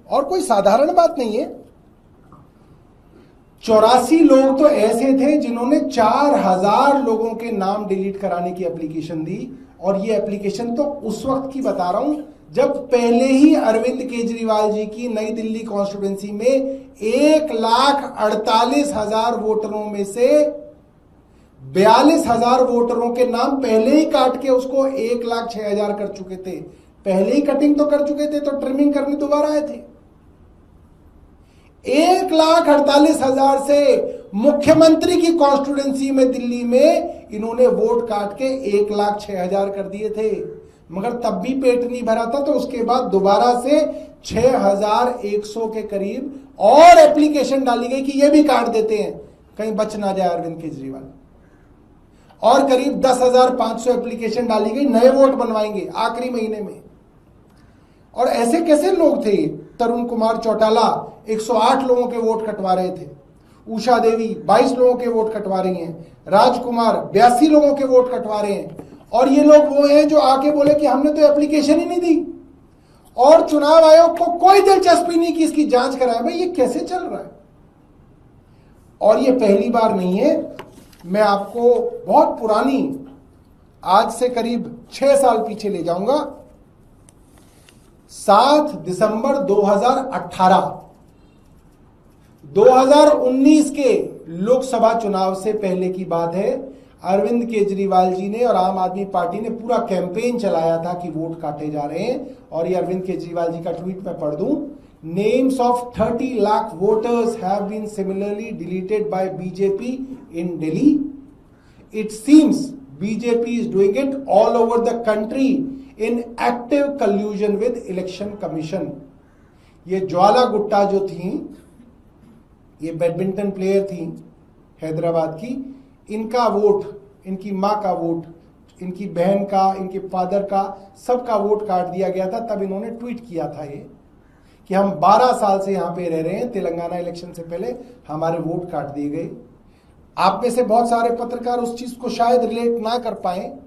और कोई साधारण बात नहीं है। 84 लोग तो ऐसे थे जिन्होंने 4000 लोगों के नाम डिलीट कराने की एप्लीकेशन दी, और ये एप्लीकेशन तो उस वक्त की बता रहा हूं जब पहले ही अरविंद केजरीवाल जी की नई दिल्ली कॉन्स्टिट्यूएंसी में 1,48,000 वोटरों में से 42,000 वोटरों के नाम पहले ही काट के उसको 1,06,000 कर चुके थे। पहले ही कटिंग तो कर चुके थे, तो ट्रिमिंग करने दोबारा आए थे। 1,48,000 से मुख्यमंत्री की कॉन्स्टिट्यूएंसी में दिल्ली में इन्होंने वोट काट के 1,06,000 कर दिए थे, मगर तब भी पेट नहीं भरा था। तो उसके बाद दोबारा से 6,100 के करीब और एप्लीकेशन डाली गई कि ये भी काट देते हैं, कहीं बच ना जाए अरविंद केजरीवाल। और करीब 10,500 एप्लीकेशन डाली गई, नए वोट बनवाएंगे आखिरी महीने में। और ऐसे कैसे लोग थे? तरुण कुमार चौटाला 108 लोगों के वोट कटवा रहे थे, उषा देवी 22 लोगों के वोट कटवा रही हैं, राजकुमार 82 लोगों के वोट कटवा रहे हैं। और ये लोग वो हैं जो आके बोले कि हमने तो एप्लीकेशन ही नहीं दी, और चुनाव आयोग को कोई दिलचस्पी नहीं कि इसकी जांच कराए। भाई ये कैसे चल रहा है? और ये पहली बार नहीं है। मैं आपको बहुत पुरानी, आज से करीब 6 साल पीछे ले जाऊंगा। 7 दिसंबर 2019 के लोकसभा चुनाव से पहले की बात है। अरविंद केजरीवाल जी ने और आम आदमी पार्टी ने पूरा कैंपेन चलाया था कि वोट काटे जा रहे हैं। और ये अरविंद केजरीवाल जी का ट्वीट मैं पढ़ दूं। Names of 30 lakh voters have been similarly deleted by BJP in Delhi. It seems BJP is doing it all over the country in active collusion with Election Commission. ये ज्वाला गुट्टा जो थी, ये बैडमिंटन प्लेयर थी हैदराबाद की, इनका वोट, इनकी मां का वोट, इनकी बहन का, इनके फादर का, सबका वोट काट दिया गया था। तब इन्होंने ट्वीट किया था ये कि हम 12 साल से यहां पे रह रहे हैं, तेलंगाना इलेक्शन से पहले हमारे वोट काट दिए गए। आप में से बहुत सारे पत्रकार उस चीज को शायद रिलेट ना कर पाए,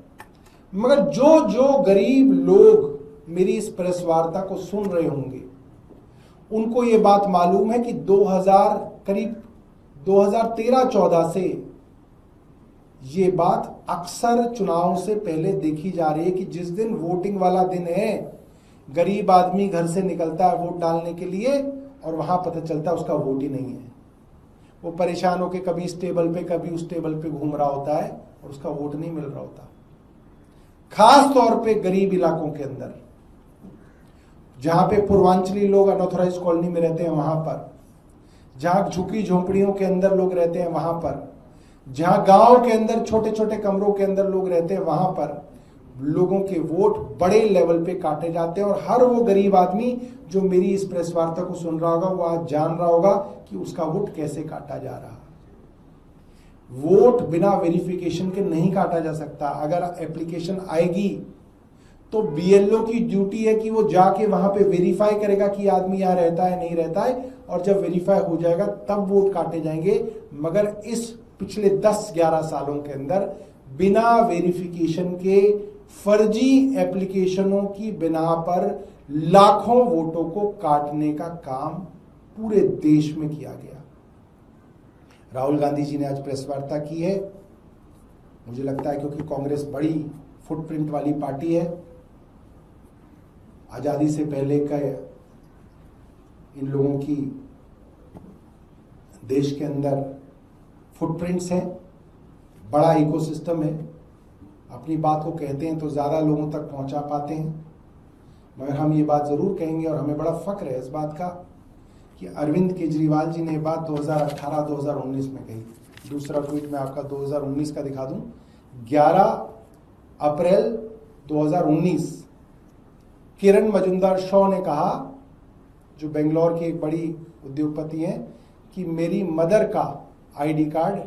मगर जो गरीब लोग मेरी इस प्रेस वार्ता को सुन रहे होंगे उनको ये बात मालूम है कि करीब 2013-14 से ये बात अक्सर चुनाव से पहले देखी जा रही है कि जिस दिन वोटिंग वाला दिन है, गरीब आदमी घर से निकलता है वोट डालने के लिए और वहां पता चलता है उसका वोट ही नहीं है। वो परेशान होकर कभी इस टेबल पे कभी उस टेबल पे घूम रहा होता है और उसका वोट नहीं मिल रहा होता। खास तौर पे गरीब इलाकों के अंदर, जहां पे पूर्वांचली लोग अनऑथराइज कॉलोनी में रहते हैं वहां पर, जहां झुकी झोंपड़ियों के अंदर लोग रहते हैं वहां पर, जहां गांव के अंदर छोटे छोटे कमरों के अंदर लोग रहते हैं वहां पर लोगों के वोट बड़े लेवल पे काटे जाते हैं। और हर वो गरीब आदमी जो मेरी इस प्रेस वार्ता को सुन रहा होगा वो आज जान रहा होगा कि उसका वोट कैसे काटा जा रहा है। वोट बिना वेरिफिकेशन के नहीं काटा जा सकता। अगर एप्लीकेशन आएगी तो बीएलओ की ड्यूटी है कि वो जाके वहां पे वेरीफाई करेगा कि आदमी यहाँ रहता है नहीं रहता है, और जब वेरीफाई हो जाएगा तब वोट काटे जाएंगे। मगर इस पिछले 10-11 सालों के अंदर बिना वेरिफिकेशन के फर्जी एप्लीकेशनों की बिना पर लाखों वोटों को काटने का काम पूरे देश में किया गया। राहुल गांधी जी ने आज प्रेस वार्ता की है। मुझे लगता है क्योंकि कांग्रेस बड़ी फुटप्रिंट वाली पार्टी है, आजादी से पहले का इन लोगों की देश के अंदर फुटप्रिंट्स हैं, बड़ा इकोसिस्टम है, अपनी बात को कहते हैं तो ज़्यादा लोगों तक पहुंचा पाते हैं। मगर हम ये बात ज़रूर कहेंगे और हमें बड़ा फख्र है इस बात का कि अरविंद केजरीवाल जी ने ये बात 2018-2019 में कही। दूसरा ट्वीट मैं आपका 2019 का दिखा दूं। 11 अप्रैल 2019 किरण मजुमदार शॉ ने कहा, जो बेंगलोर की एक बड़ी उद्योगपति हैं, कि मेरी मदर का ID card,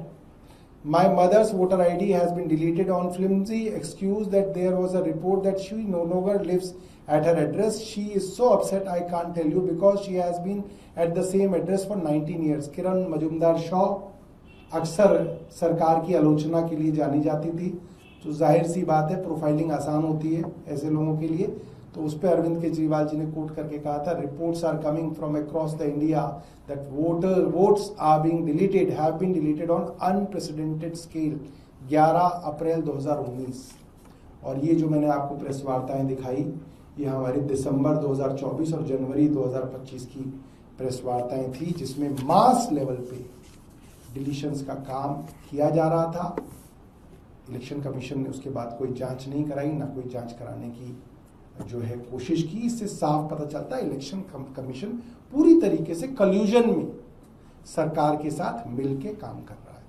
my mother's voter ID has been deleted on flimsy excuse that there was a report that she no longer lives at her address. She is so upset I can't tell you because she has been at the same address for 19 years. किरण मजुमदार शॉ अक्सर सरकार की आलोचना के लिए जानी जाती थी, तो जाहिर सी बात है प्रोफाइलिंग आसान होती है ऐसे लोगों के लिए। तो उस पर अरविंद केजरीवाल जी ने कोट करके कहा था, reports are coming from across the India that votes are being deleted, have been deleted on unprecedented scale 11 April 2019। और ये जो मैंने आपको प्रेस वार्ताएं दिखाई, ये हमारी दिसंबर 2024 और जनवरी 2025 की प्रेस वार्ताएं थी, जिसमें मास लेवल पे डिलीशंस का काम किया जा रहा था। इलेक्शन कमीशन ने उसके बाद कोई जांच नहीं कराई, ना कोई जांच कराने की जो है कोशिश की। इससे साफ पता चलता है इलेक्शन कमीशन पूरी तरीके से कल्यूजन में सरकार के साथ मिलके काम कर रहा है।